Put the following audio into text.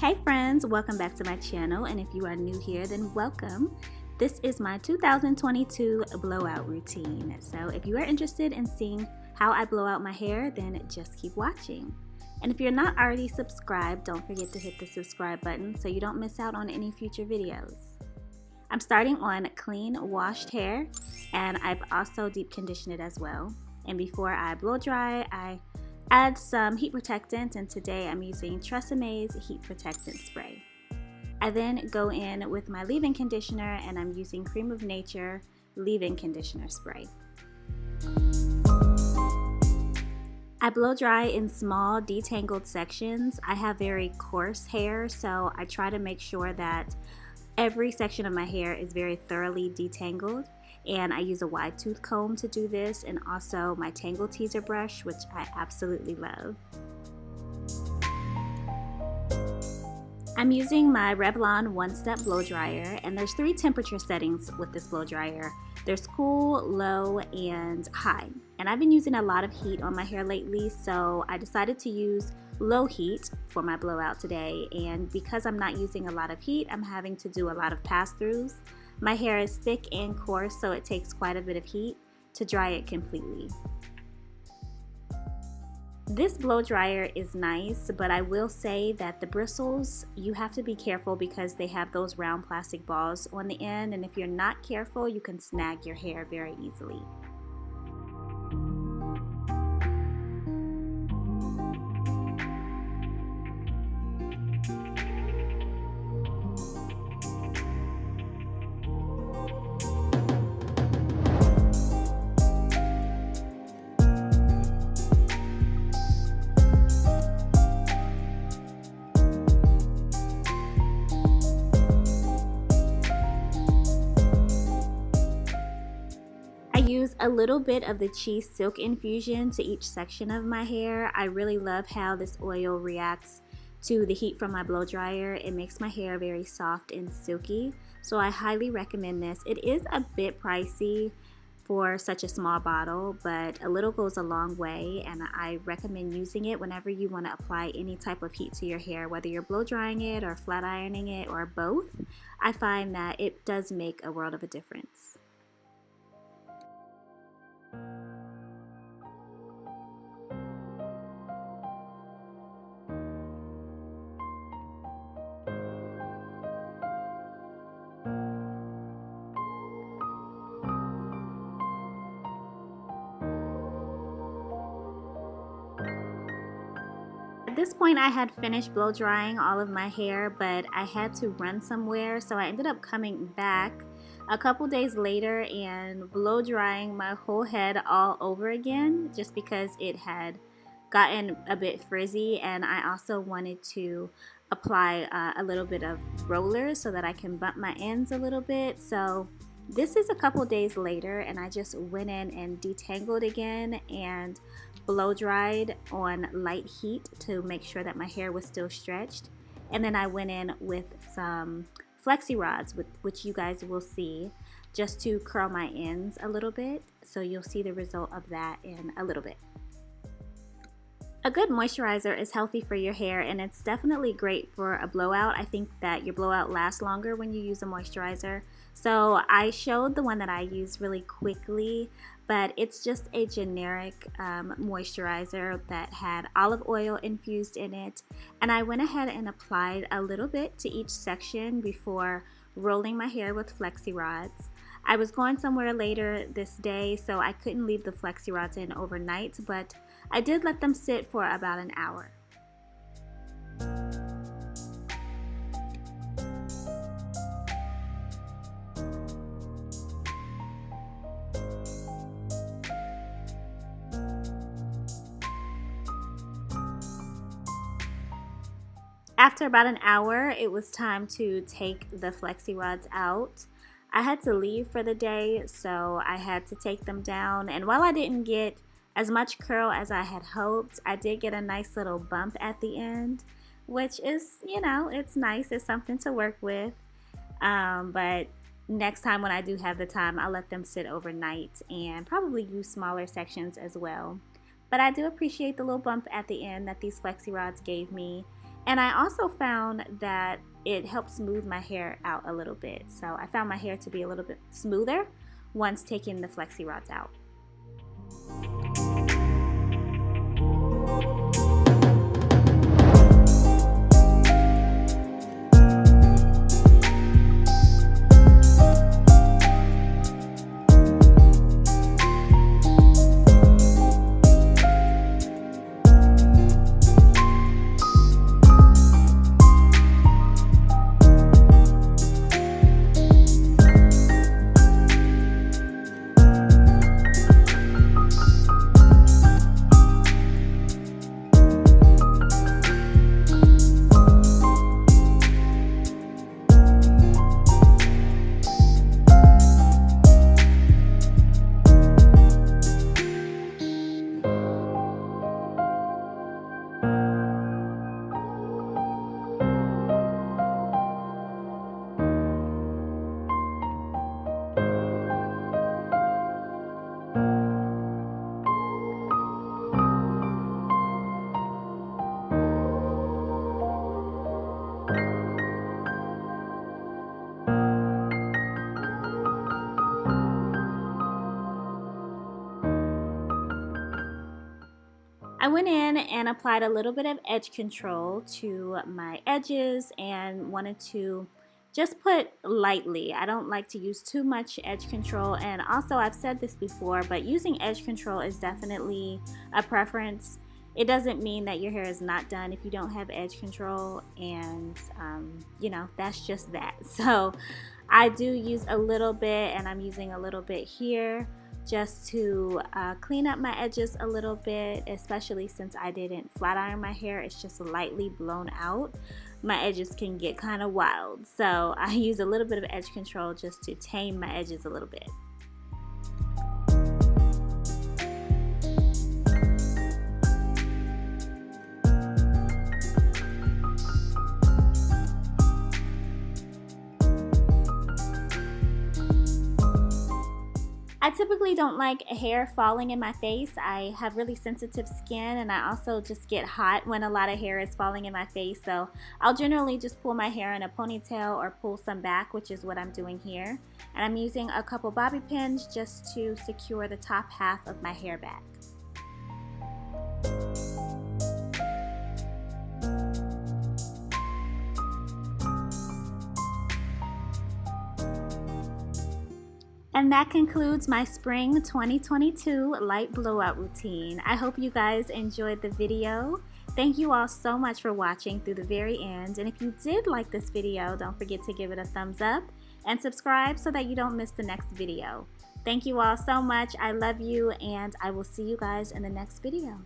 Hey friends, welcome back to my channel, and if you are new here, then welcome. This is my 2022 blowout routine. So if you are interested in seeing how I blow out my hair, then just keep watching. And if you're not already subscribed, don't forget to hit the subscribe button so you don't miss out on any future videos. I'm starting on clean washed hair, and I've also deep conditioned it as well. And before I blow dry, I add some heat protectant, and today I'm using Treseme's heat protectant spray. I then go in with my leave-in conditioner, and I'm using Cream of Nature leave-in conditioner spray. I blow dry in small detangled sections. I have very coarse hair, so I try to make sure that every section of my hair is very thoroughly detangled. And I use a wide tooth comb to do this, and also my Tangle Teaser brush, which I absolutely love. I'm using my Revlon one-step blow dryer, and there's 3 temperature settings with this blow dryer. There's cool, low, and high. And I've been using a lot of heat on my hair lately, so I decided to use low heat for my blowout today. And because I'm not using a lot of heat, I'm having to do a lot of pass-throughs. My hair is thick and coarse, so it takes quite a bit of heat to dry it completely. This blow dryer is nice, but I will say that the bristles, you have to be careful because they have those round plastic balls on the end, and if you're not careful, you can snag your hair very easily. Use a little bit of the Cheese Silk infusion to each section of my hair. I really love how this oil reacts to the heat from my blow dryer. It makes my hair very soft and silky, so I highly recommend this. It is a bit pricey for such a small bottle, but a little goes a long way, and I recommend using it whenever you want to apply any type of heat to your hair, whether you're blow drying it or flat ironing it or both. I find that it does make a world of a difference. At this point, I had finished blow drying all of my hair, but I had to run somewhere, so I ended up coming back a couple days later and blow drying my whole head all over again, just because it had gotten a bit frizzy, and I also wanted to apply a little bit of rollers so that I can bump my ends a little bit. So this is a couple days later, and I just went in and detangled again and blow dried on light heat to make sure that my hair was still stretched. And then I went in with some Flexi Rods, which you guys will see, just to curl my ends a little bit. So you'll see the result of that in a little bit. A good moisturizer is healthy for your hair, and it's definitely great for a blowout. I think that your blowout lasts longer when you use a moisturizer. So I showed the one that I use really quickly, but it's just a generic moisturizer that had olive oil infused in it. And I went ahead and applied a little bit to each section before rolling my hair with Flexi Rods. I was going somewhere later this day, so I couldn't leave the Flexi Rods in overnight, but I did let them sit for about an hour. After about an hour, it was time to take the Flexi Rods out. I had to leave for the day, so I had to take them down, and while I didn't get as much curl as I had hoped, I did get a nice little bump at the end, which is, you know, it's nice. It's something to work with. But next time when I do have the time, I'll let them sit overnight and probably use smaller sections as well. But I do appreciate the little bump at the end that these Flexi Rods gave me. And I also found that it helps smooth my hair out a little bit. So I found my hair to be a little bit smoother once taking the Flexi Rods out. I went in and applied a little bit of edge control to my edges and wanted to just put lightly. I don't like to use too much edge control, and also I've said this before, but using edge control is definitely a preference. It doesn't mean that your hair is not done if you don't have edge control, and you know, that's just that. So I do use a little bit, and I'm using a little bit here just to clean up my edges a little bit, especially since I didn't flat iron my hair. It's just lightly blown out. My edges can get kind of wild, so I use a little bit of edge control just to tame my edges a little bit. I typically don't like hair falling in my face. I have really sensitive skin, and I also just get hot when a lot of hair is falling in my face. So I'll generally just pull my hair in a ponytail or pull some back, which is what I'm doing here. And I'm using a couple bobby pins just to secure the top half of my hair back. And that concludes my spring 2022 light blowout routine. I hope you guys enjoyed the video. Thank you all so much for watching through the very end. And if you did like this video, don't forget to give it a thumbs up and subscribe so that you don't miss the next video. Thank you all so much. I love you, and I will see you guys in the next video.